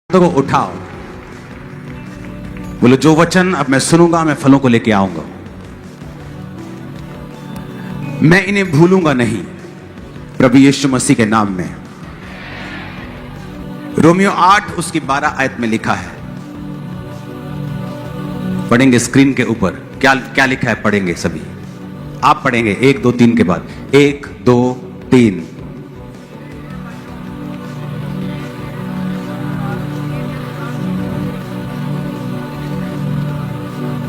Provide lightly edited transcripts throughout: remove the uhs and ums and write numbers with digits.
को उठाओ, बोलो जो वचन अब मैं सुनूंगा मैं फलों को लेके आऊंगा, मैं इन्हें भूलूंगा नहीं प्रभु यीशु मसीह के नाम में। रोमियो 8 उसकी 12 आयत में लिखा है, पढ़ेंगे स्क्रीन के ऊपर। क्या क्या लिखा है पढ़ेंगे सभी, आप पढ़ेंगे 1 2 3 के बाद 1 2 3।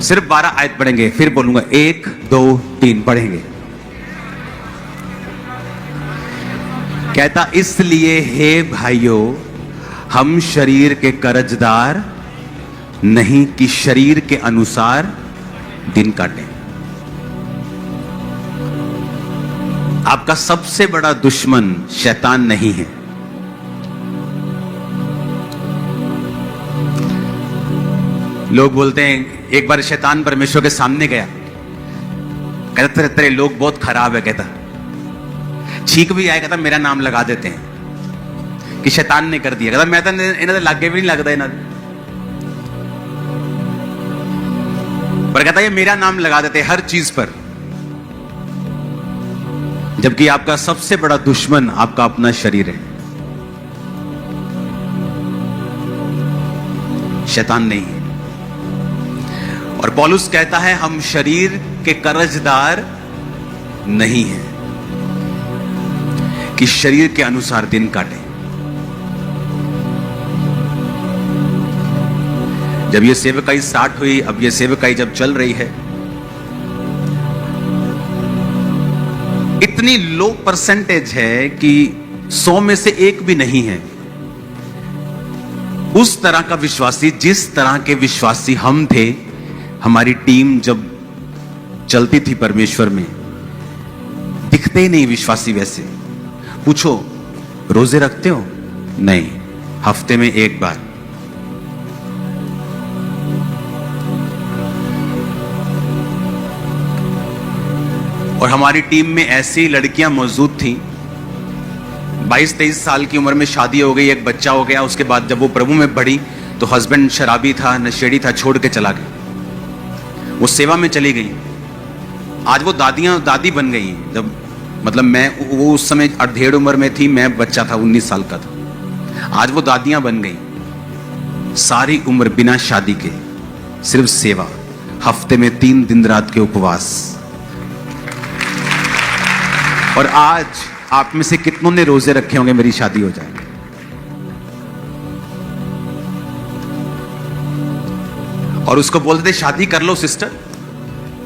सिर्फ 12 आयत पढ़ेंगे, फिर बोलूंगा 1 2 3 पढ़ेंगे। कहता इसलिए हे भाइयों हम शरीर के कर्जदार नहीं कि शरीर के अनुसार दिन काटें। आपका सबसे बड़ा दुश्मन शैतान नहीं है। लोग बोलते हैं एक बार शैतान परमेश्वर के सामने गया, कहता तेरे लोग बहुत खराब है, कहता छींक भी आए, कहता मेरा नाम लगा देते हैं कि शैतान ने कर दिया। कहता मैं तो इन्हें लागे भी नहीं लगता इन्हें, पर कहता ये मेरा नाम लगा देते हर चीज पर। जबकि आपका सबसे बड़ा दुश्मन आपका अपना शरीर है, शैतान नहीं है। और पौलुस कहता है हम शरीर के कर्जदार नहीं हैं कि शरीर के अनुसार दिन काटें। जब ये सेवकाई स्टार्ट हुई, अब ये सेवकाई जब चल रही है, इतनी लो परसेंटेज है कि 100 में से 1 भी नहीं है उस तरह का विश्वासी जिस तरह के विश्वासी हम थे। हमारी टीम जब चलती थी परमेश्वर में, दिखते ही नहीं विश्वासी वैसे। पूछो रोजे रखते हो? नहीं, हफ्ते में 1 बार। और हमारी टीम में ऐसी लड़कियां मौजूद थी, 22-23 साल की उम्र में शादी हो गई, एक बच्चा हो गया। उसके बाद जब वो प्रभु में बढ़ी तो हस्बैंड शराबी था, नशेड़ी था, छोड़ के चला गया, वो सेवा में चली गई। आज वो दादी बन गई। जब मतलब वो उस समय 1.5 उम्र में थी, मैं बच्चा था, 19 साल का था। आज वो दादियां बन गई। सारी उम्र बिना शादी के सिर्फ सेवा, हफ्ते में 3 दिन रात के उपवास। और आज आप में से कितनों ने रोजे रखे होंगे मेरी शादी हो जाए? और उसको बोलते थे शादी कर लो सिस्टर।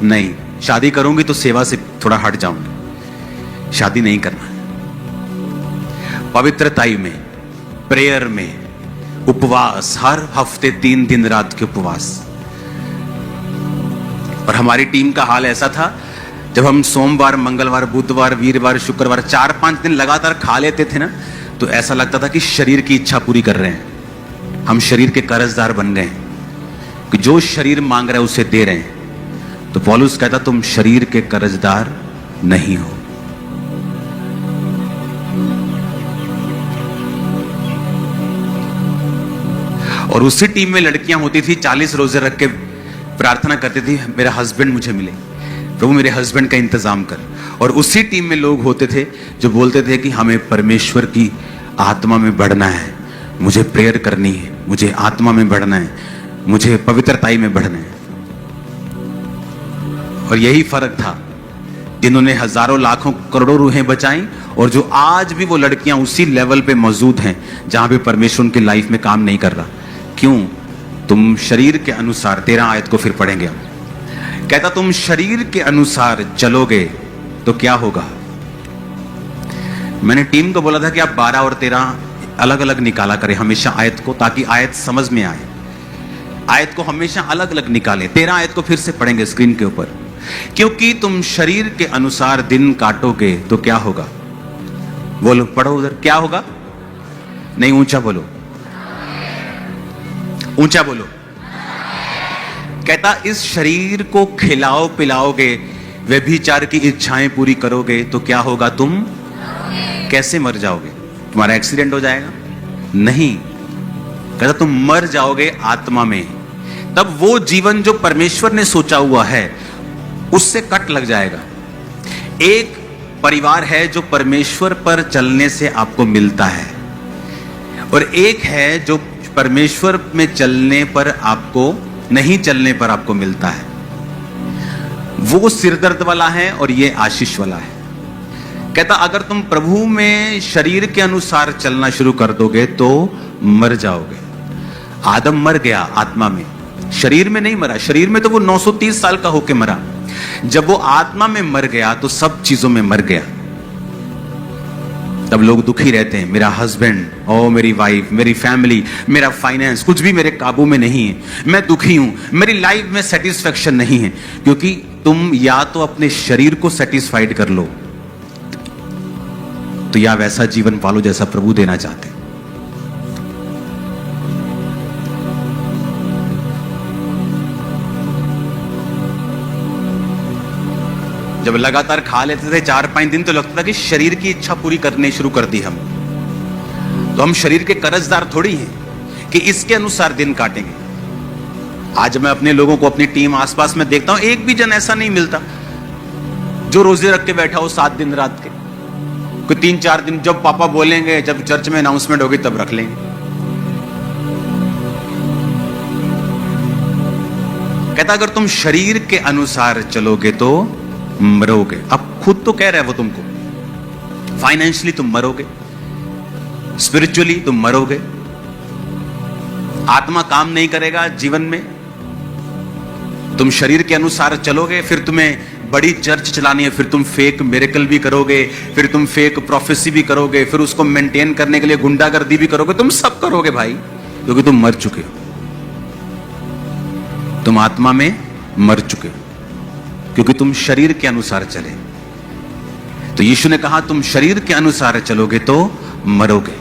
नहीं, शादी करूंगी तो सेवा से थोड़ा हट जाऊंगी, शादी नहीं करना। पवित्रताई में, प्रेयर में, उपवास, हर हफ्ते 3 दिन रात के उपवास। और हमारी टीम का हाल ऐसा था, जब हम सोमवार, मंगलवार, बुधवार, वीरवार, शुक्रवार 4-5 दिन लगातार खा लेते थे ना, तो ऐसा लगता था कि शरीर की इच्छा पूरी कर रहे हैं। हम शरीर के कर्जदार बन गए कि जो शरीर मांग रहा है उसे दे रहे हैं। तो पौलुस कहता तुम शरीर के कर्जदार नहीं हो। और उसी टीम में लड़कियां होती थी, 40 रोजे रख के प्रार्थना करती थी मेरा हस्बैंड मुझे मिले, प्रभु मेरे हस्बैंड का इंतजाम कर। और उसी टीम में लोग होते थे जो बोलते थे कि हमें परमेश्वर की आत्मा में बढ़ना है, मुझे प्रेयर करनी है, मुझे आत्मा में बढ़ना है, मुझे पवित्रताई में बढ़ना है। और यही फर्क था, जिन्होंने हजारों लाखों करोड़ों रूहें बचाई, और जो आज भी वो लड़कियां उसी लेवल पे मौजूद हैं जहां पे परमेश्वर उनकी लाइफ में काम नहीं कर रहा। क्यों? तुम शरीर के अनुसार, 13 आयत को फिर पढ़ेंगे हम। कहता तुम शरीर के अनुसार चलोगे तो क्या होगा? मैंने टीम को बोला था कि आप 12 और 13 अलग अलग निकाला करें हमेशा आयत को, ताकि आयत समझ में आए। आयत को हमेशा अलग अलग निकालें। 13 आयत को फिर से पढ़ेंगे स्क्रीन के ऊपर। क्योंकि तुम शरीर के अनुसार दिन काटोगे तो क्या होगा? बोलो, पढ़ो उधर, क्या होगा? नहीं, ऊंचा बोलो, ऊंचा बोलो। कहता इस शरीर को खिलाओ पिलाओगे, व्यभिचार की इच्छाएं पूरी करोगे तो क्या होगा? तुम कैसे मर जाओगे? तुम्हारा एक्सीडेंट हो जाएगा? नहीं, कहता तुम मर जाओगे आत्मा में, तब वो जीवन जो परमेश्वर ने सोचा हुआ है उससे कट लग जाएगा। एक परिवार है जो परमेश्वर पर चलने से आपको मिलता है, और एक है जो परमेश्वर में चलने पर आपको, नहीं चलने पर आपको मिलता है। वो सिरदर्द वाला है और ये आशीष वाला है। कहता अगर तुम प्रभु में शरीर के अनुसार चलना शुरू कर दोगे तो मर जाओगे। आदम मर गया आत्मा में, शरीर में नहीं मरा। शरीर में तो वो 930 साल का होके मरा। जब वो आत्मा में मर गया तो सब चीजों में मर गया। तब लोग दुखी रहते हैं, मेरा हस्बैंड, ओ मेरी वाइफ, मेरी फैमिली, मेरा फाइनेंस, कुछ भी मेरे काबू में नहीं है, मैं दुखी हूं, मेरी लाइफ में सेटिस्फेक्शन नहीं है। क्योंकि तुम या तो अपने शरीर को सेटिस्फाइड कर लो, तो या वैसा जीवन पालो जैसा प्रभु देना चाहते। जब लगातार खा लेते थे 4-5 दिन तो लगता था कि शरीर की इच्छा पूरी करनी शुरू कर दी हम, तो हम शरीर के कर्जदार थोड़ी हैं कि इसके अनुसार दिन काटेंगे। आज मैं अपने लोगों को, अपनी टीम आसपास में देखता हूं, एक भी जन ऐसा नहीं मिलता जो रोजे रख के बैठा हो 7 दिन रात के। कोई 3-4 दिन जब पापा बोलेंगे, जब चर्च में अनाउंसमेंट होगी तब रख लेंगे। कहता अगर तुम शरीर के अनुसार चलोगे तो मरोगे। अब खुद तो कह रहा है वो तुमको, फाइनेंशियली तुम मरोगे, स्पिरिचुअली तुम मरोगे, आत्मा काम नहीं करेगा जीवन में। तुम शरीर के अनुसार चलोगे, फिर तुम्हें बड़ी चर्च चलानी है, फिर तुम फेक मिरेकल भी करोगे, फिर तुम फेक प्रोफेसी भी करोगे, फिर उसको मेंटेन करने के लिए गुंडागर्दी भी करोगे। तुम सब करोगे भाई, क्योंकि तुम मर चुके हो। तुम आत्मा में मर चुके हो क्योंकि तुम शरीर के अनुसार चले। तो यीशु ने कहा तुम शरीर के अनुसार चलोगे तो मरोगे।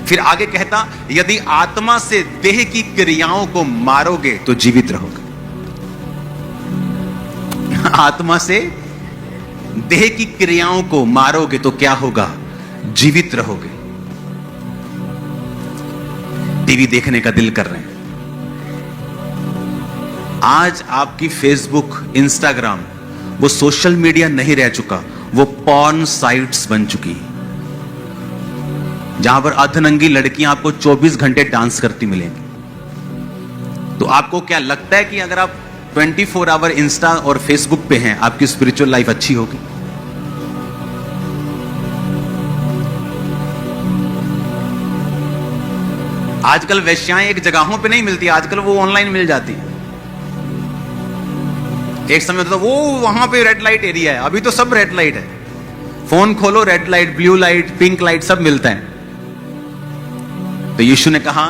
फिर आगे कहता यदि आत्मा से देह की क्रियाओं को मारोगे तो जीवित रहोगे। आत्मा से देह की क्रियाओं को मारोगे तो क्या होगा? जीवित रहोगे। टीवी देखने का दिल कर रहे हैं, आज आपकी फेसबुक, इंस्टाग्राम वो सोशल मीडिया नहीं रह चुका, वो पॉर्न साइट्स बन चुकी हैं, जहां पर अर्धनंगी लड़कियां आपको 24 घंटे डांस करती मिलेंगी। तो आपको क्या लगता है कि अगर आप 24 आवर इंस्टा और फेसबुक पे हैं, आपकी स्पिरिचुअल लाइफ अच्छी होगी? आजकल वेश्याएं एक जगहों पे नहीं मिलती, आजकल वो ऑनलाइन मिल जाती है। एक समय तो वो वहां पे रेड लाइट एरिया है, अभी तो सब रेड लाइट है। फोन खोलो, red light, blue light, pink light सब मिलता है। तो यीशु ने कहा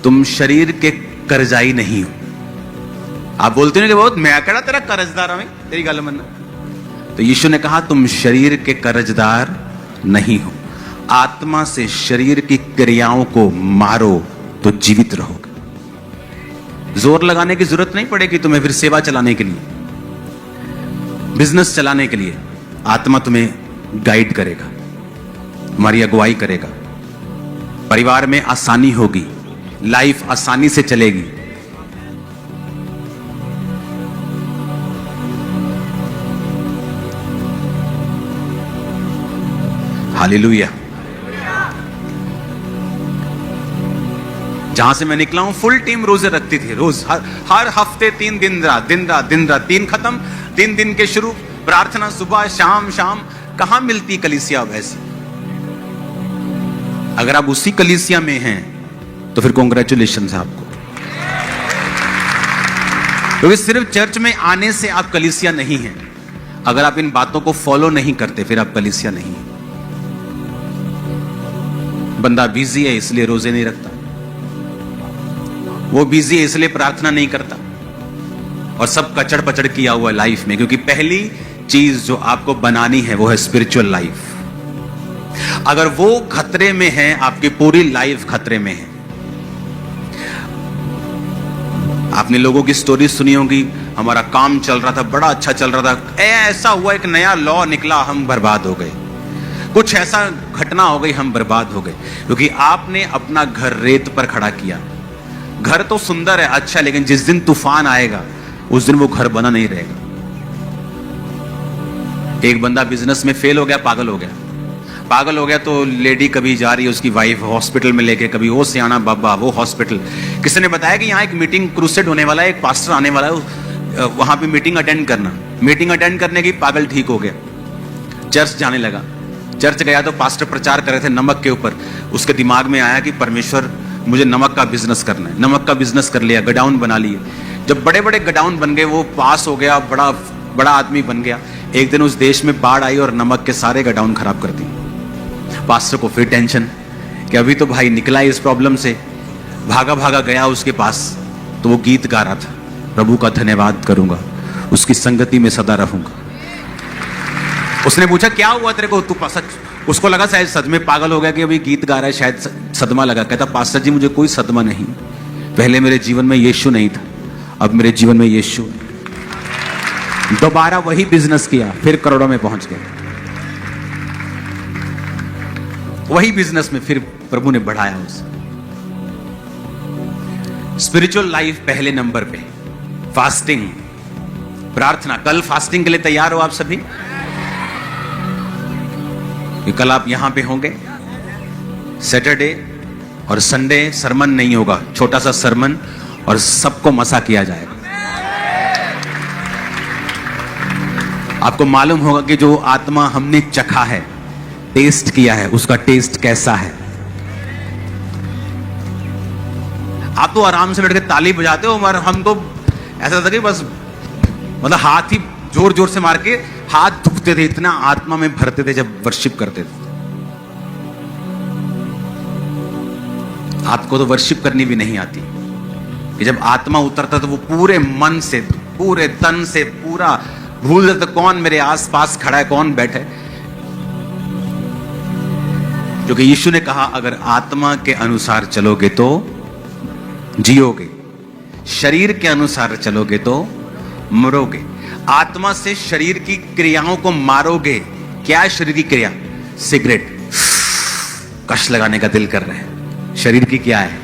तुम शरीर के कर्जाई नहीं हो। आप बोलते हो कि बहुत मैं कड़ा तेरा कर्जदार हूं, तेरी गल मन। तो यीशु ने कहा तुम शरीर के कर्जदार नहीं हो। आत्मा से शरीर की क्रियाओं को मारो तो जीवित रहोगे। जोर लगाने की जरूरत नहीं पड़ेगी तुम्हें फिर सेवा चलाने के लिए, बिजनेस चलाने के लिए। आत्मा तुम्हें गाइड करेगा, तुम्हारी अगुवाई करेगा, परिवार में आसानी होगी, लाइफ आसानी से चलेगी। हालेलुया। जहां से मैं निकला हूं फुल टीम रोजे रखती थी, रोज हर हफ्ते 3 दिन रात 3 खत्म, 3 दिन के शुरू, प्रार्थना सुबह शाम शाम। कहां मिलती कलीसिया वैसी? अगर आप उसी कलीसिया में हैं तो फिर कॉन्ग्रेचुलेशन है आपको, क्योंकि सिर्फ चर्च में आने से आप कलीसिया नहीं हैं। अगर आप इन बातों को फॉलो नहीं करते फिर आप कलीसिया नहीं हैं। बंदा बिजी है इसलिए रोजे नहीं रखता, वो बिजी है इसलिए प्रार्थना नहीं करता, और सब कचड़ पचड़ किया हुआ लाइफ में। क्योंकि पहली चीज जो आपको बनानी है वो है स्पिरिचुअल लाइफ। अगर वो खतरे में है, आपकी पूरी लाइफ खतरे में है। आपने लोगों की स्टोरी सुनी होगी, हमारा काम चल रहा था, बड़ा अच्छा चल रहा था, ऐसा हुआ एक नया लॉ निकला, हम बर्बाद हो गए। कुछ ऐसा घटना हो गई, हम बर्बाद हो गए, क्योंकि आपने अपना घर रेत पर खड़ा किया। घर तो सुंदर है, अच्छा, लेकिन जिस दिन तूफान आएगा उस दिन वो घर बना नहीं रहेगा। एक बंदा बिजनेस में फेल हो गया, पागल हो गया तो लेडी कभी जा रही है उसकी वाइफ हॉस्पिटल में लेके, कभी वो सियाना बाबा वो हॉस्पिटल। किसी ने बताया कि यहाँ एक मीटिंग क्रूसेड होने वाला है, एक पास्टर आने वाला है, वहां पे मीटिंग अटेंड करना। मीटिंग अटेंड करने की पागल ठीक हो गया, चर्च जाने लगा। चर्च गया तो पास्टर प्रचार कर रहे थे नमक के ऊपर। उसके दिमाग में आया कि परमेश्वर मुझे नमक का बिजनेस करना है। नमक का बिजनेस कर लिया, गडाउन बना लिए। जब बड़े बड़े गडाउन बन गए, वो पास हो गया, बड़ा बड़ा आदमी बन गया। एक दिन उस देश में बाढ़ आई और नमक के सारे गडाउन खराब कर दी। पास्टर को फिर टेंशन कि अभी तो भाई निकला इस प्रॉब्लम से। भागा भागा गया उसके पास, तो वो गीत गा रहा था, प्रभु का धन्यवाद करूंगा, उसकी संगति में सदा रहूंगा। उसने पूछा क्या हुआ तेरे को, तू सच? उसको लगा शायद सच में पागल हो गया कि अभी गीत गा रहा है, शायद सदमा लगा। कहता पास्टर जी मुझे कोई सदमा नहीं, पहले मेरे जीवन में यीशु नहीं था, अब मेरे जीवन में यीशु। दोबारा वही बिजनेस किया, फिर करोड़ों में पहुंच गया। वही बिजनेस में फिर प्रभु ने बढ़ाया उसे। स्पिरिचुअल लाइफ पहले नंबर पे, फास्टिंग, प्रार्थना। कल फास्टिंग के लिए तैयार हो आप सभी? कल आप यहां पे होंगे। सैटरडे और संडे सरमन नहीं होगा, छोटा सा सरमन, और सबको मसा किया जाएगा। आपको मालूम होगा कि जो आत्मा हमने चखा है, टेस्ट किया है, उसका टेस्ट कैसा है। आप तो आराम से बैठ के ताली बजाते हो, मगर हम तो ऐसा था कि बस मतलब हाथ ही जोर जोर से मार के हाथ दुखते थे, इतना आत्मा में भरते थे जब वर्शिप करते थे। आपको तो वर्शिप करनी भी नहीं आती कि जब आत्मा उतरता तो वो पूरे मन से, पूरे तन से, पूरा भूल जाता कौन मेरे आसपास खड़ा है, कौन बैठे। क्योंकि यीशु ने कहा अगर आत्मा के अनुसार चलोगे तो जियोगे, शरीर के अनुसार चलोगे तो मरोगे। आत्मा से शरीर की क्रियाओं को मारोगे। क्या है शरीर की क्रिया? सिगरेट, कश लगाने का दिल कर रहा है, शरीर की क्या है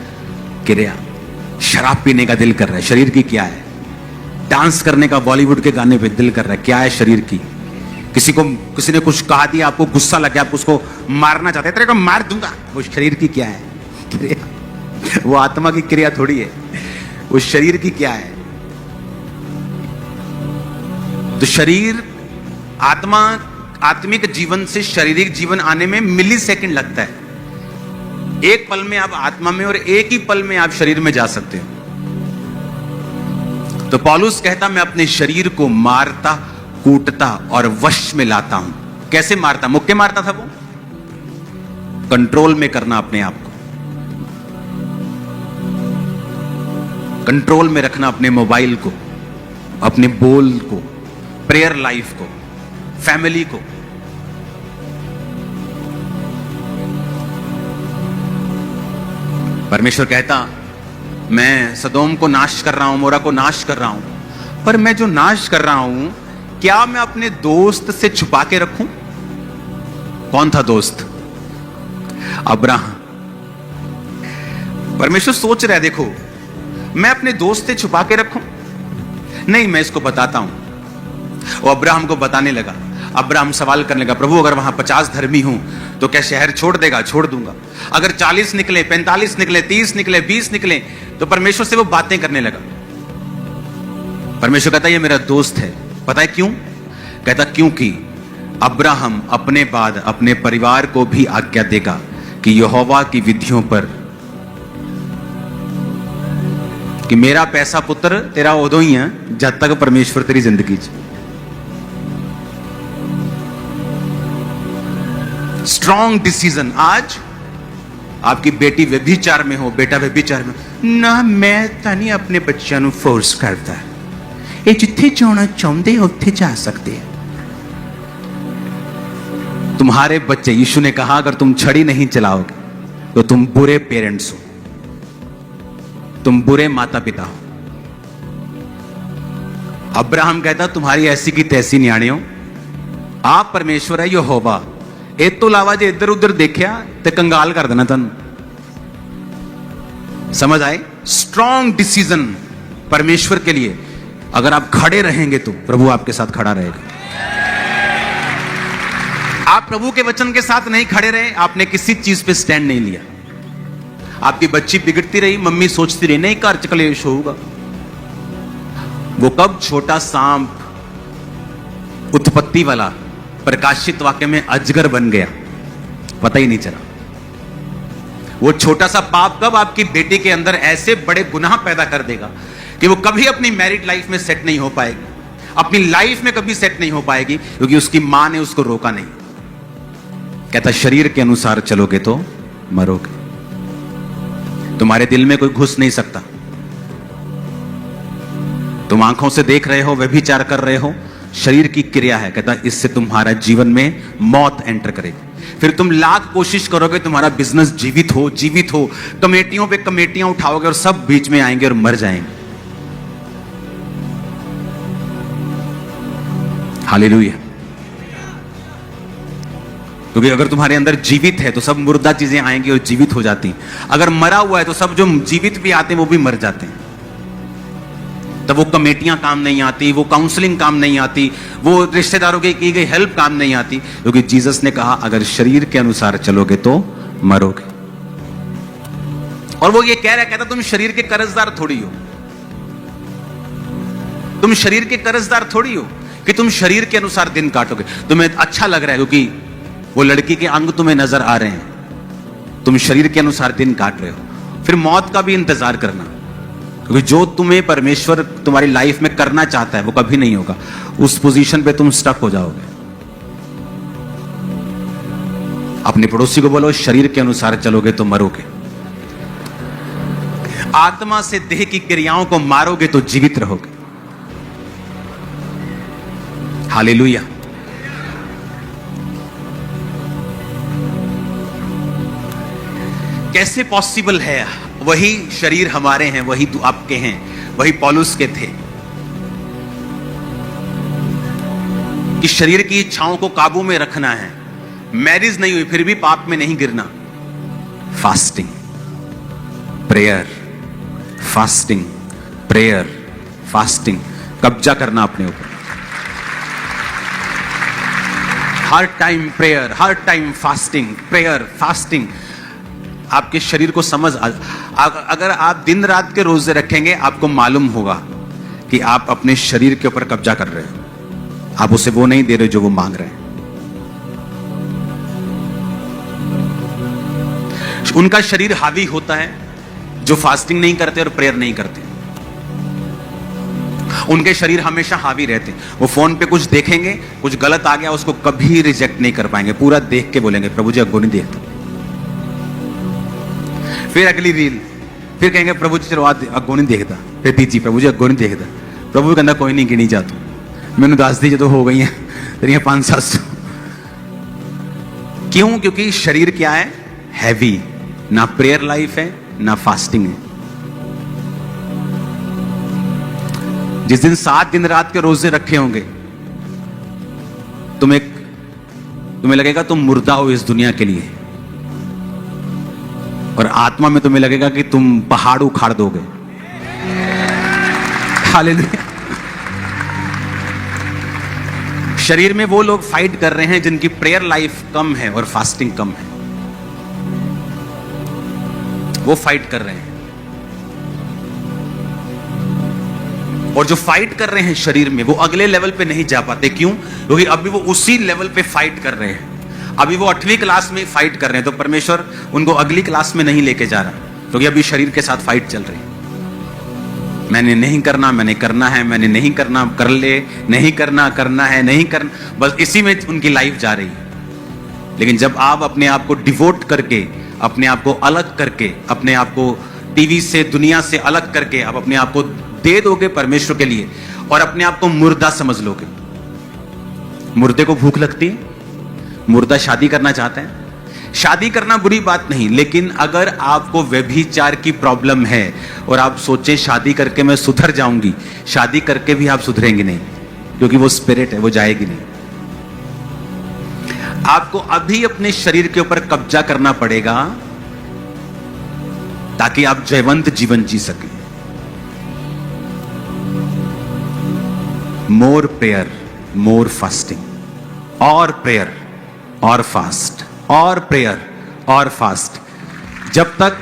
क्रिया? शराब पीने का दिल कर रहा है, शरीर की क्या है? डांस करने का बॉलीवुड के गाने पे दिल कर रहा है, क्या है शरीर की? किसी ने कुछ कहा दिया, आपको गुस्सा लग गया, आप उसको मारना चाहते हैं, तेरे को मार दूंगा, वो शरीर की क्या है? क्रिया। वो आत्मा की क्रिया थोड़ी है, वो शरीर की क्या है? तो शरीर, आत्मा, आत्मिक जीवन से शारीरिक जीवन आने में मिली सेकंड लगता है। एक पल में आप आत्मा में और एक ही पल में आप शरीर में जा सकते हो। तो पौलुस कहता मैं अपने शरीर को मारता, कूटता और वश में लाता हूं। कैसे मारता? मुक्के मारता था वो। कंट्रोल में करना अपने आप को, कंट्रोल में रखना अपने मोबाइल को, अपने बोल को, प्रेयर लाइफ को, फैमिली को। परमेश्वर कहता मैं सदोम को नाश कर रहा हूं, मोरा को नाश कर रहा हूं, पर मैं जो नाश कर रहा हूं क्या मैं अपने दोस्त से छुपा के रखूं? कौन था दोस्त? अब्राहम। परमेश्वर सोच रहा है देखो मैं अपने दोस्त से छुपा के रखूं? नहीं, मैं इसको बताता हूं। वो अब्राहम को बताने लगा। अब्राहम सवाल करने लगा, प्रभु अगर वहां 50 धर्मी हूं तो क्या शहर छोड़ देगा? छोड़ दूंगा। अगर 40 निकले, 45 निकले, 30 निकले, 20 निकले, तो परमेश्वर से वो बातें करने लगा। परमेश्वर कहता ये मेरा दोस्त है। पता है क्यों? कहता क्योंकि अब्राहम अपने बाद अपने परिवार को भी आज्ञा देगा कि यहोवा की विधियों पर, कि मेरा पैसा पुत्र तेरा उदों ही है जब तक परमेश्वर तेरी जिंदगी च। Strong decision. आज आपकी बेटी व्यभिचार में हो, बेटा व्यभिचार में ना, मैं तानी अपने बच्चों ਨੂੰ फोर्स करता, ये जिथे जाना चाहते उत्थे जा सकते हैं। तुम्हारे बच्चे, यीशु ने कहा अगर तुम छड़ी नहीं चलाओगे तो तुम बुरे पेरेंट्स हो, तुम बुरे माता पिता हो। अब्राहम कहता तुम्हारी ऐसी की तैसी न्याणी हो, आप परमेश्वर है यहोवा, ਇਸ ਤੋਂ ਇਲਾਵਾ ਜੇ ਇੱਧਰ ਉੱਧਰ ਦੇਖਿਆ ਤੇ ਕੰगाल कर देना तुहानू। समझ आए? स्ट्रॉन्ग डिसीजन परमेश्वर के लिए अगर आप खड़े रहेंगे तो प्रभु आपके साथ खड़ा रहेगा। आप प्रभु के वचन के साथ नहीं खड़े रहे, आपने किसी चीज पे स्टैंड नहीं लिया। आपकी बच्ची बिगड़ती रही, मम्मी सोचती रही नहीं घर च कलेश होगा। वो कब छोटा सांप उत्पत्ति वाला प्रकाशित वाक्य में अजगर बन गया, पता ही नहीं चला। वो छोटा सा पाप कब आपकी बेटी के अंदर ऐसे बड़े गुनाह पैदा कर देगा कि वो कभी अपनी मैरिड लाइफ में सेट नहीं हो पाएगी, अपनी लाइफ में कभी सेट नहीं हो पाएगी, क्योंकि उसकी मां ने उसको रोका नहीं। कहता शरीर के अनुसार चलोगे तो मरोगे। तुम्हारे दिल में कोई घुस नहीं सकता। तुम आंखों से देख रहे हो, व्यभिचार कर रहे हो, शरीर की क्रिया है। कहता इससे तुम्हारा जीवन में मौत एंटर करेगी। फिर तुम लाख कोशिश करोगे तुम्हारा बिजनेस जीवित हो, कमेटियों पे कमेटियां उठाओगे और सब बीच में आएंगे और मर जाएंगे। हालेलुया। क्योंकि अगर तुम्हारे अंदर जीवित है तो सब मुर्दा चीजें आएंगी और जीवित हो जाती हैं। अगर मरा हुआ है तो सब जो जीवित भी आते हैं वो भी मर जाते हैं। तब वो कमेटियां काम नहीं आती, वो काउंसलिंग काम नहीं आती, वो रिश्तेदारों की गई हेल्प काम नहीं आती, क्योंकि जीसस ने कहा अगर शरीर के अनुसार चलोगे तो मरोगे। और वो ये कह रहा है, कहता तुम शरीर के कर्जदार थोड़ी हो। तुम शरीर के कर्जदार थोड़ी हो कि तुम शरीर के अनुसार दिन काटोगे। तुम्हें अच्छा लग रहा है क्योंकि वो लड़की के अंग तुम्हें नजर आ रहे हैं, तुम शरीर के अनुसार दिन काट रहे हो। फिर मौत का भी इंतजार करना, क्योंकि जो तुम्हें परमेश्वर तुम्हारी लाइफ में करना चाहता है वो कभी नहीं होगा। उस पोजीशन पे तुम स्टक हो जाओगे। अपने पड़ोसी को बोलो शरीर के अनुसार चलोगे तो मरोगे। आत्मा से देह की क्रियाओं को मारोगे तो जीवित रहोगे। हालेलुया। कैसे पॉसिबल है? वही शरीर हमारे हैं, वही आपके हैं, वही पौलुस के थे कि शरीर की इच्छाओं को काबू में रखना है। मैरिज नहीं हुई फिर भी पाप में नहीं गिरना। Fasting, prayer, fasting, prayer, fasting, कब्जा करना अपने ऊपर। हर टाइम प्रेयर, हर टाइम फास्टिंग, प्रेयर, फास्टिंग। आपके शरीर को समझ अगर आप दिन रात के रोजे रखेंगे आपको मालूम होगा कि आप अपने शरीर के ऊपर कब्जा कर रहे हो। आप उसे वो नहीं दे रहे जो वो मांग रहे हैं। उनका शरीर हावी होता है जो फास्टिंग नहीं करते और प्रेयर नहीं करते। उनके शरीर हमेशा हावी रहते हैं। वो फोन पे कुछ देखेंगे, कुछ गलत आ गया उसको कभी रिजेक्ट नहीं कर पाएंगे, पूरा देख के बोलेंगे प्रभु जी अगो नहीं देखता। फिर अगली रील, फिर कहेंगे प्रभु जी चलो अगो नहीं देखता। फिर तीजी प्रभु जी अगो नहीं देखता। प्रभु कहना कोई नहीं गिनी जा तू मैनू दस दी जो हो गई है तेरिया 500-700। क्यों? क्योंकि शरीर क्या है? हैवी। ना प्रेयर लाइफ है ना फास्टिंग है। जिस दिन 7 दिन रात के रोजे रखे होंगे तुम्हें लगेगा तुम मुर्दा हो इस दुनिया के लिए, और आत्मा में तुम्हें लगेगा कि तुम पहाड़ उखाड़ दोगे। हालेलुया। शरीर में वो लोग फाइट कर रहे हैं जिनकी प्रेयर लाइफ कम है और फास्टिंग कम है, वो फाइट कर रहे हैं। और जो फाइट कर रहे हैं शरीर में वो अगले लेवल पे नहीं जा पाते। क्यों? क्योंकि अभी वो उसी लेवल पे फाइट कर रहे हैं। अभी वो 8वीं क्लास में फाइट कर रहे हैं, तो परमेश्वर उनको अगली क्लास में नहीं लेके जा रहा, क्योंकि अभी शरीर के साथ फाइट चल रही है। मैंने नहीं करना, मैंने करना है, मैंने नहीं करना, कर ले, नहीं करना, करना है, नहीं करना, बस इसी में उनकी लाइफ जा रही है। लेकिन जब आप अपने आप को डिवोट करके, अपने आप को अलग करके, अपने आप को टीवी से, दुनिया से अलग करके आप अपने आप को दे दोगे परमेश्वर के लिए और अपने आप को मुर्दा समझ लोगे। मुर्दे को भूख लगती है, मुर्दा शादी करना चाहता है। शादी करना बुरी बात नहीं, लेकिन अगर आपको व्यभिचार की प्रॉब्लम है और आप सोचें शादी करके मैं सुधर जाऊंगी, शादी करके भी आप सुधरेंगे नहीं, क्योंकि वो स्पिरिट है, वो जाएगी नहीं। आपको अभी अपने शरीर के ऊपर कब्जा करना पड़ेगा ताकि आप जयवंत जीवन जी सकें। मोर प्रेयर, मोर फास्टिंग, और प्रेयर और फास्ट, और प्रेयर और फास्ट। जब तक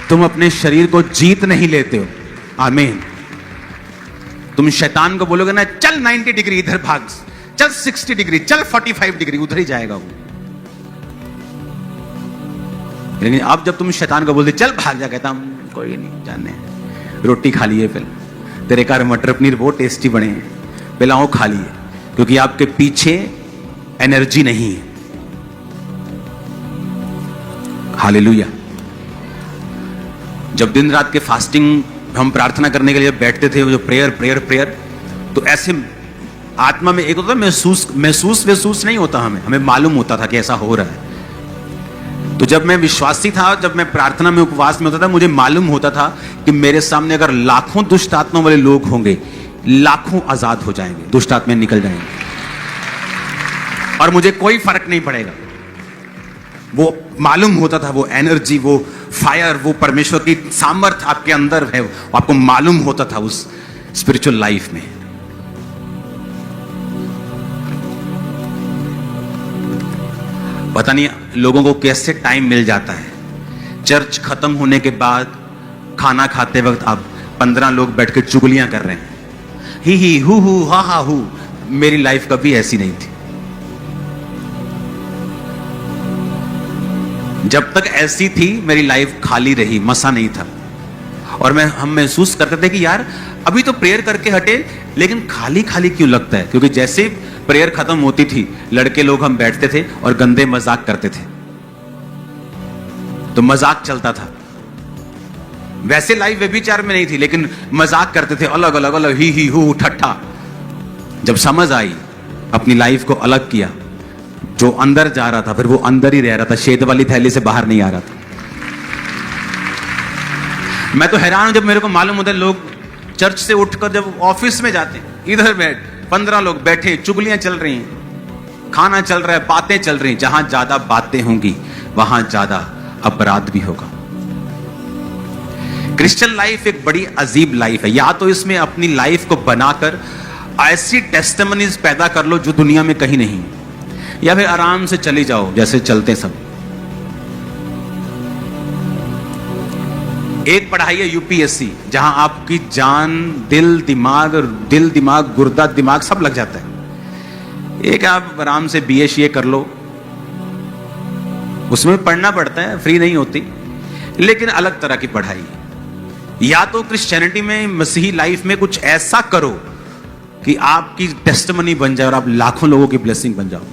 तुम अपने शरीर को जीत नहीं लेते हो, आमीन, तुम शैतान को बोलोगे ना चल 90 डिग्री इधर भाग, चल 60 डिग्री, चल 45 डिग्री, उधर ही जाएगा वो। लेकिन अब जब तुम शैतान को बोलते चल भाग जा, कहता हम कोई नहीं, जाने रोटी खा लिए, फिर तेरे घर मटर पनीर बहुत टेस्टी बने हैं, पहला वो खा लिए, क्योंकि आपके पीछे एनर्जी नहीं है। हालेलुया। जब दिन रात के फास्टिंग हम प्रार्थना करने के लिए बैठते थे, जो प्रेयर प्रेयर प्रेयर, तो ऐसे आत्मा में एक होता महसूस नहीं होता, हमें मालूम होता था कि ऐसा हो रहा है। तो जब मैं विश्वासी था, जब मैं प्रार्थना में उपवास में होता था, मुझे मालूम होता था कि मेरे सामने अगर लाखों दुष्ट आत्मा वाले लोग होंगे, लाखों आजाद हो जाएंगे, दुष्ट आत्मा निकल जाएंगे और मुझे कोई फर्क नहीं पड़ेगा। वो मालूम होता था, वो एनर्जी, वो फायर, वो परमेश्वर की सामर्थ आपके अंदर है, वो आपको मालूम होता था उस स्पिरिचुअल लाइफ में। पता नहीं लोगों को कैसे टाइम मिल जाता है। चर्च खत्म होने के बाद खाना खाते वक्त आप 15 लोग बैठ के चुगलियां कर रहे हैं, ही हु हा हा हु। मेरी लाइफ कभी ऐसी नहीं थी। जब तक ऐसी थी मेरी लाइफ खाली रही, मसा नहीं था। और हम महसूस करते थे कि यार अभी तो प्रेयर करके हटे, लेकिन खाली खाली क्यों लगता है? क्योंकि जैसे प्रेयर खत्म होती थी, लड़के लोग हम बैठते थे और गंदे मजाक करते थे। तो मजाक चलता था। वैसे लाइफ व्यभिचार में नहीं थी, लेकिन मजाक करते थे, अलग अलग अलग, ही हु ठट्ठा। जब समझ आई, अपनी लाइफ को अलग किया, जो अंदर जा रहा था फिर वो अंदर ही रह रहा था, शेद वाली थैली से बाहर नहीं आ रहा था। मैं तो हैरान हूं जब मेरे को मालूम होता है लोग चर्च से उठकर जब ऑफिस में जाते हैं, इधर बैठ 15 लोग बैठे, चुगलियां चल रही हैं, खाना चल रहा है, बातें चल रही हैं। जहां ज्यादा बातें होंगी वहां ज्यादा अपराध भी होगा। क्रिश्चियन लाइफ एक बड़ी अजीब लाइफ है। या तो इसमें अपनी लाइफ को बनाकर ऐसी टेस्टिमनीज पैदा कर लो जो दुनिया में कहीं नहीं, या फिर आराम से चली जाओ जैसे चलते सब। एक पढ़ाई है यूपीएससी, जहां आपकी जान, दिल दिमाग, गुर्दा दिमाग सब लग जाता है। एक आप आराम से बीए कर लो, उसमें पढ़ना पड़ता है, फ्री नहीं होती, लेकिन अलग तरह की पढ़ाई। या तो क्रिश्चियनिटी में, मसीही लाइफ में कुछ ऐसा करो कि आपकी टेस्टिमनी बन जाए और आप लाखों लोगों की ब्लेसिंग बन जाओ।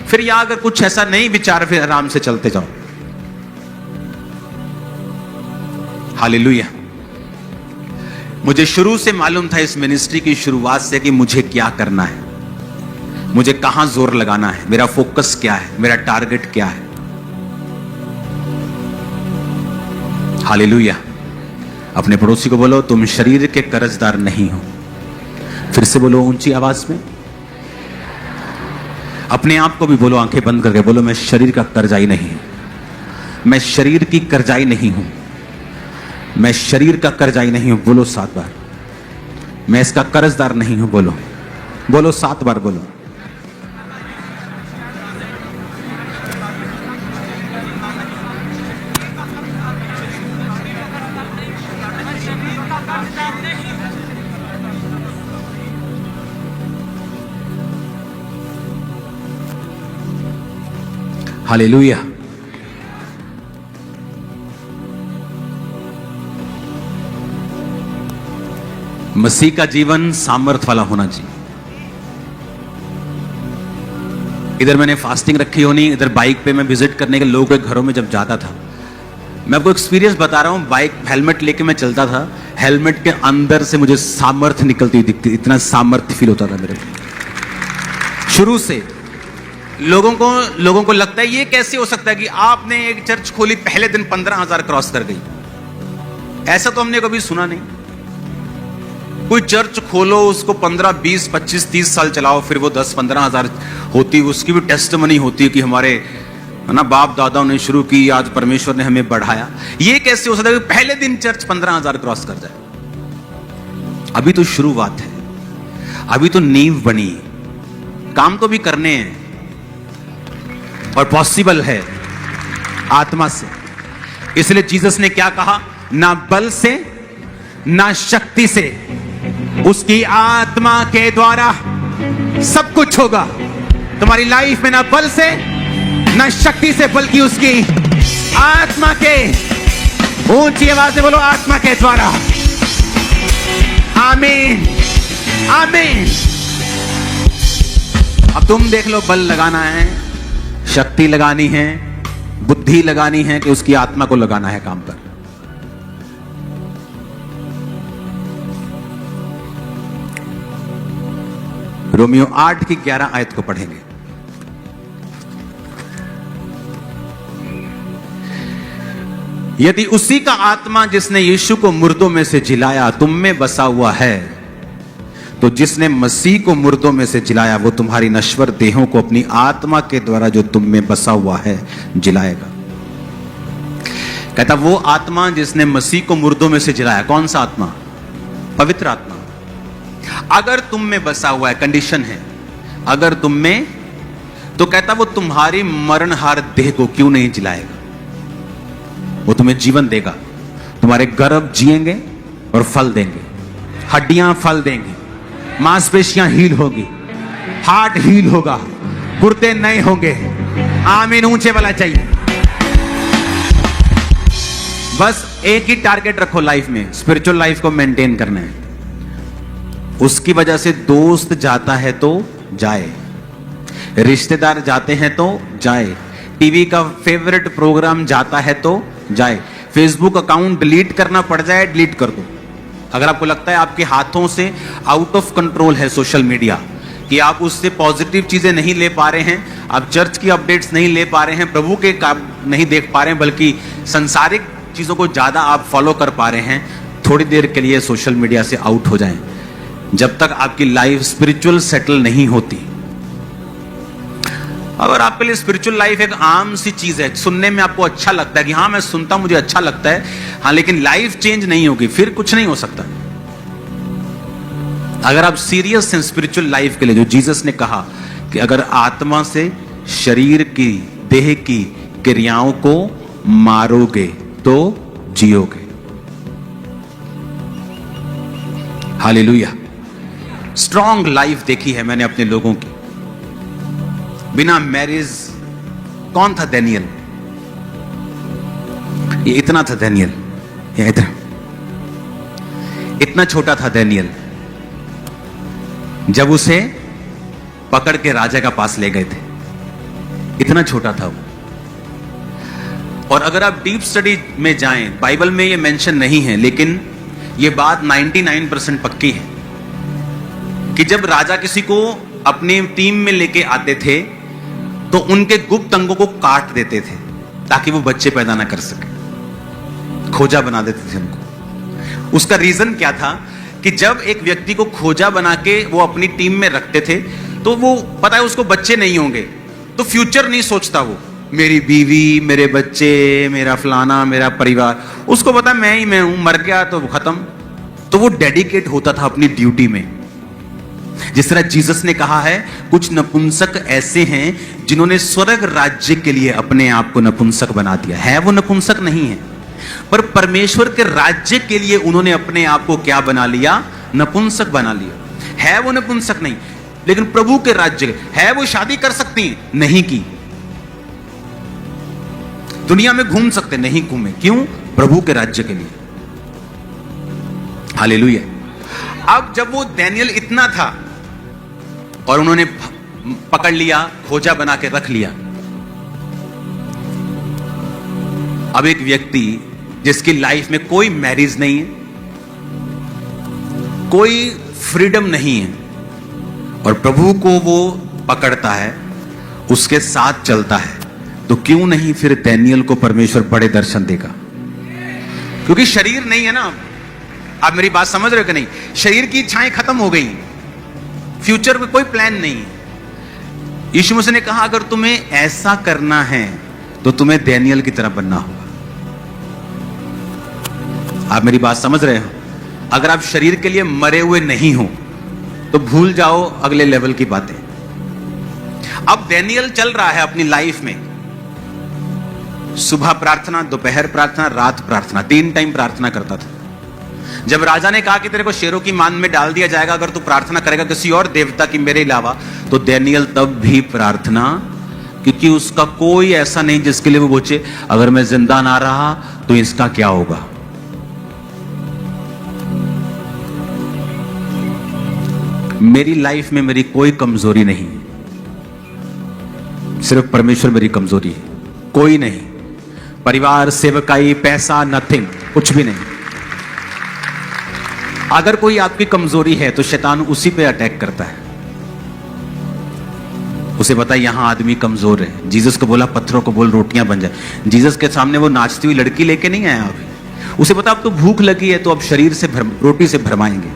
फिर या अगर कुछ ऐसा नहीं विचार, फिर आराम से चलते जाओ। हालेलुया। मुझे शुरू से मालूम था इस मिनिस्ट्री की शुरुआत से कि मुझे क्या करना है, मुझे कहां जोर लगाना है, मेरा फोकस क्या है, मेरा टारगेट क्या है। हालेलुया। अपने पड़ोसी को बोलो तुम शरीर के कर्जदार नहीं हो। फिर से बोलो ऊंची आवाज में। अपने आप को भी बोलो, आंखें बंद करके बोलो, मैं शरीर का कर्जाई नहीं हूं, मैं शरीर की कर्जाई नहीं हूं, मैं शरीर का कर्जाई नहीं हूं। बोलो 7 बार। मैं इसका कर्जदार नहीं हूं। बोलो बोलो 7 बार बोलो। हालेलुया। मसीह का जीवन सामर्थ वाला होना चाहिए। इधर मैंने फास्टिंग रखी होनी, इधर बाइक पे मैं विजिट करने के लोगों के घरों में जब जाता था, मैं आपको एक्सपीरियंस बता रहा हूं, बाइक हेलमेट लेके मैं चलता था, हेलमेट के अंदर से मुझे सामर्थ निकलती हुई दिखती, इतना सामर्थ्य फील होता था मेरे को शुरू से। लोगों को लगता है ये कैसे हो सकता है कि आपने एक चर्च खोली, पहले दिन 15,000 क्रॉस कर गई। ऐसा तो हमने कभी सुना नहीं। कोई चर्च खोलो, उसको 15, 20, 25, 30 साल चलाओ, फिर वो 10-15 हजार होती, उसकी भी टेस्टमनी होती है कि हमारे ना बाप दादाओं ने शुरू की, आज परमेश्वर ने हमें बढ़ाया। ये कैसे हो सकता है कि पहले दिन चर्च 15,000 क्रॉस कर जाए? अभी तो शुरुआत है, अभी तो नींव बनी, काम तो भी करने हैं और पॉसिबल है आत्मा से। इसलिए जीसस ने क्या कहा? ना बल से ना शक्ति से, उसकी आत्मा के द्वारा सब कुछ होगा तुम्हारी लाइफ में। ना बल से ना शक्ति से, बल्कि उसकी आत्मा के। ऊंची आवाज से बोलो, आत्मा के द्वारा। आमीन, आमीन। अब तुम देख लो, बल लगाना है, शक्ति लगानी है, बुद्धि लगानी है, कि उसकी आत्मा को लगाना है काम पर। रोमियो 8 की 11 आयत को पढ़ेंगे। यदि उसी का आत्मा जिसने यीशु को मुर्दों में से जिलाया तुम में बसा हुआ है, तो जिसने मसीह को मुर्दों में से जिलाया वो तुम्हारी नश्वर देहों को अपनी आत्मा के द्वारा जो तुम में बसा हुआ है जिलाएगा। कहता वो आत्मा जिसने मसीह को मुर्दों में से जिलाया, कौन सा आत्मा? पवित्र आत्मा। अगर तुम में बसा हुआ है, कंडीशन है अगर तुम में, तो कहता वो तुम्हारी मरणहार देह को क्यों नहीं जिलाएगा? वो तुम्हें जीवन देगा, तुम्हारे गर्भ जिएंगे और फल देंगे, हड्डियां फल देंगी, मांसपेशियां हील होगी, हार्ट हील होगा, गुर्दे नए होंगे। आमीन, ऊंचे वाला चाहिए। बस एक ही टारगेट रखो लाइफ में, स्पिरिचुअल लाइफ को मेंटेन करना है। उसकी वजह से दोस्त जाता है तो जाए, रिश्तेदार जाते हैं तो जाए, टीवी का फेवरेट प्रोग्राम जाता है तो जाए, फेसबुक अकाउंट डिलीट करना पड़ जाए, डिलीट कर दो। अगर आपको लगता है आपके हाथों से आउट ऑफ कंट्रोल है सोशल मीडिया, कि आप उससे पॉजिटिव चीजें नहीं ले पा रहे हैं, आप चर्च की अपडेट्स नहीं ले पा रहे हैं, प्रभु के काम नहीं देख पा रहे हैं, बल्कि संसारिक चीजों को ज्यादा आप फॉलो कर पा रहे हैं, थोड़ी देर के लिए सोशल मीडिया से आउट हो जाएं। जब तक आपकी लाइफ स्पिरिचुअल सेटल नहीं होती। अगर आपके लिए स्पिरिचुअल लाइफ एक आम सी चीज है, सुनने में आपको अच्छा लगता है कि हाँ मैं सुनता, मुझे अच्छा लगता है, हाँ, लेकिन लाइफ चेंज नहीं होगी, फिर कुछ नहीं हो सकता। अगर आप सीरियस हैं स्पिरिचुअल लाइफ के लिए, जो जीसस ने कहा कि अगर आत्मा से शरीर की, देह की क्रियाओं को मारोगे तो जियोगे। हालेलुया। स्ट्रॉन्ग लाइफ देखी है मैंने अपने लोगों की, बिना मैरिज। कौन था डैनियल? ये इतना था डैनियल, ये इतना छोटा था डैनियल। जब उसे पकड़ के राजा का पास ले गए थे, इतना छोटा था वो। और अगर आप डीप स्टडी में जाएं, बाइबल में ये मेंशन नहीं है, लेकिन ये बात 99% पक्की है कि जब राजा किसी को अपनी टीम में लेके आते थे तो उनके गुप्त अंगों को काट देते थे ताकि वो बच्चे पैदा ना कर सके, खोजा बना देते थे उनको। उसका रीजन क्या था कि जब एक व्यक्ति को खोजा बना के वो अपनी टीम में रखते थे तो वो पता है उसको बच्चे नहीं होंगे, तो फ्यूचर नहीं सोचता वो, मेरी बीवी, मेरे बच्चे, मेरा फलाना, मेरा परिवार, उसको पता मैं ही मैं हूं, मर गया तो खत्म। तो वो डेडिकेट होता था अपनी ड्यूटी में। जिस तरह जीसस ने कहा है, कुछ नपुंसक ऐसे हैं जिन्होंने स्वर्ग राज्य के लिए अपने आप को नपुंसक बना दिया है। वो नपुंसक नहीं है, पर परमेश्वर के राज्य के लिए उन्होंने अपने आप को क्या बना लिया? नपुंसक बना लिया। है वो नपुंसक नहीं, लेकिन प्रभु के राज्य है। वो शादी कर सकती हैं, नहीं की। दुनिया में घूम सकते, नहीं घूमे। क्यों? प्रभु के राज्य के लिए। हालेलुया। अब जब वो डैनियल इतना था और उन्होंने पकड़ लिया, खोजा बना के रख लिया, अब एक व्यक्ति जिसकी लाइफ में कोई मैरिज नहीं है, कोई फ्रीडम नहीं है, और प्रभु को वो पकड़ता है, उसके साथ चलता है, तो क्यों नहीं फिर डैनियल को परमेश्वर बड़े दर्शन देगा? क्योंकि शरीर नहीं है ना, आप मेरी बात समझ रहे हो कि नहीं? शरीर की इच्छाएं खत्म हो गई, फ्यूचर में कोई प्लान नहीं। यीशु मसीह ने कहा अगर तुम्हें ऐसा करना है तो तुम्हें डैनियल की तरह बनना होगा। आप मेरी बात समझ रहे हो? अगर आप शरीर के लिए मरे हुए नहीं हो तो भूल जाओ अगले लेवल की बातें। अब डैनियल चल रहा है अपनी लाइफ में, सुबह प्रार्थना, दोपहर प्रार्थना, रात प्रार्थना, 3 टाइम प्रार्थना करता था। जब राजा ने कहा कि तेरे को शेरों की मान में डाल दिया जाएगा अगर तू प्रार्थना करेगा किसी और देवता की मेरे अलावा, तो डैनियल तब भी प्रार्थना, क्योंकि उसका कोई ऐसा नहीं जिसके लिए वो पूछे अगर मैं जिंदा ना रहा तो इसका क्या होगा। मेरी लाइफ में मेरी कोई कमजोरी नहीं, सिर्फ परमेश्वर मेरी कमजोरी है, कोई नहीं। परिवार, सेवकाई, पैसा, नथिंग, कुछ भी नहीं। अगर कोई आपकी कमजोरी है तो शैतान उसी पे अटैक करता है। उसे पता है यहां आदमी कमजोर है। जीसस को बोला पत्थरों को बोल रोटियां बन जाए। जीसस के सामने वो नाचती हुई लड़की लेके नहीं आया अभी। उसे पता अब तो भूख लगी है तो अब शरीर से रोटी से भरमाएंगे,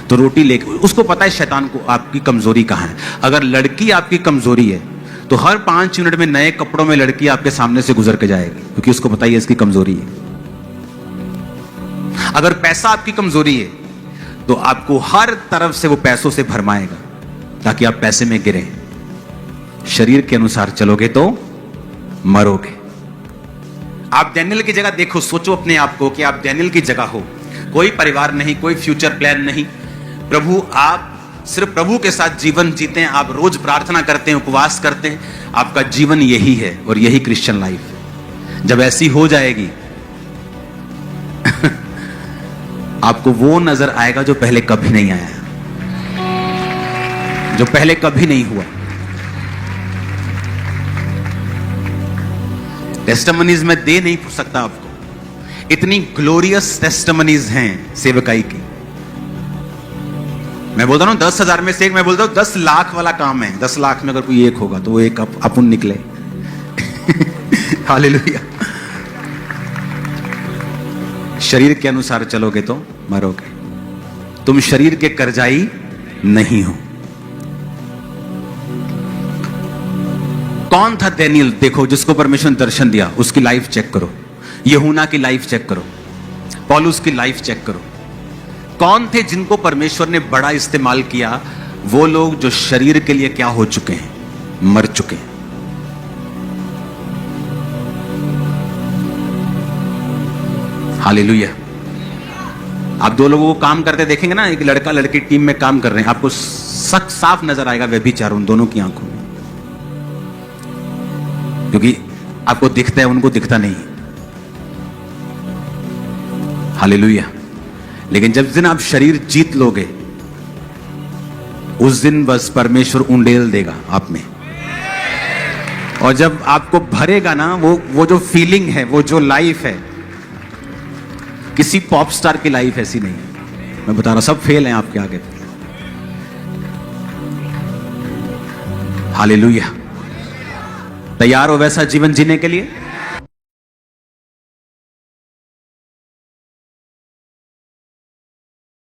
तो रोटी लेके, उसको पता है शैतान को आपकी कमजोरी कहां है। अगर लड़की आपकी कमजोरी है तो हर 5 मिनट में नए कपड़ों में लड़की आपके सामने से गुजर के जाएगी, क्योंकि उसको पता है इसकी कमजोरी है। अगर पैसा आपकी कमजोरी है तो आपको हर तरफ से वो पैसों से भरमाएगा ताकि आप पैसे में गिरे। शरीर के अनुसार चलोगे तो मरोगे। आप डैनियल की जगह देखो, सोचो अपने आप को कि आप डैनियल की जगह हो। कोई परिवार नहीं, कोई फ्यूचर प्लान नहीं। प्रभु, आप सिर्फ प्रभु के साथ जीवन जीते हैं। आप रोज प्रार्थना करते हैं, उपवास करते हैं। आपका जीवन यही है और यही क्रिश्चियन लाइफ है। जब ऐसी हो जाएगी आपको वो नजर आएगा जो पहले कभी नहीं आया, जो पहले कभी नहीं हुआ। टेस्टिमनीज में दे नहीं सकता आपको, इतनी ग्लोरियस टेस्टिमनीज हैं सेवकाई की। मैं बोलता हूं 10,000 में से एक, मैं बोलता हूं 10 लाख वाला काम है। 10 लाख में अगर कोई एक होगा तो वो एक अपन निकले। हालेलुया। शरीर के अनुसार चलोगे तो मरोगे। तुम शरीर के कर्जाई नहीं हो। कौन था डैनियल? देखो, जिसको परमेश्वर ने दर्शन दिया उसकी लाइफ चेक करो। यूहन्ना की लाइफ चेक करो, पौलुस की लाइफ चेक करो। कौन थे जिनको परमेश्वर ने बड़ा इस्तेमाल किया? वो लोग जो शरीर के लिए क्या हो चुके हैं, मर चुके हैं। हालेलुया। आप 2 लोगों को काम करते देखेंगे ना, एक लड़का लड़की टीम में काम कर रहे हैं, आपको साफ नजर आएगा व्यभिचार उन दोनों की आंखों में, क्योंकि आपको दिखता है, उनको दिखता नहीं। हालेलुया। लेकिन जब दिन आप शरीर जीत लोगे उस दिन बस परमेश्वर उंडेल देगा आप में। और जब आपको भरेगा ना, वो जो फीलिंग है, वो जो लाइफ है, किसी पॉप स्टार की लाइफ ऐसी नहीं है। मैं बता रहा हूं, सब फेल हैं आपके आगे। हालेलुया। तैयार हो वैसा जीवन जीने के लिए?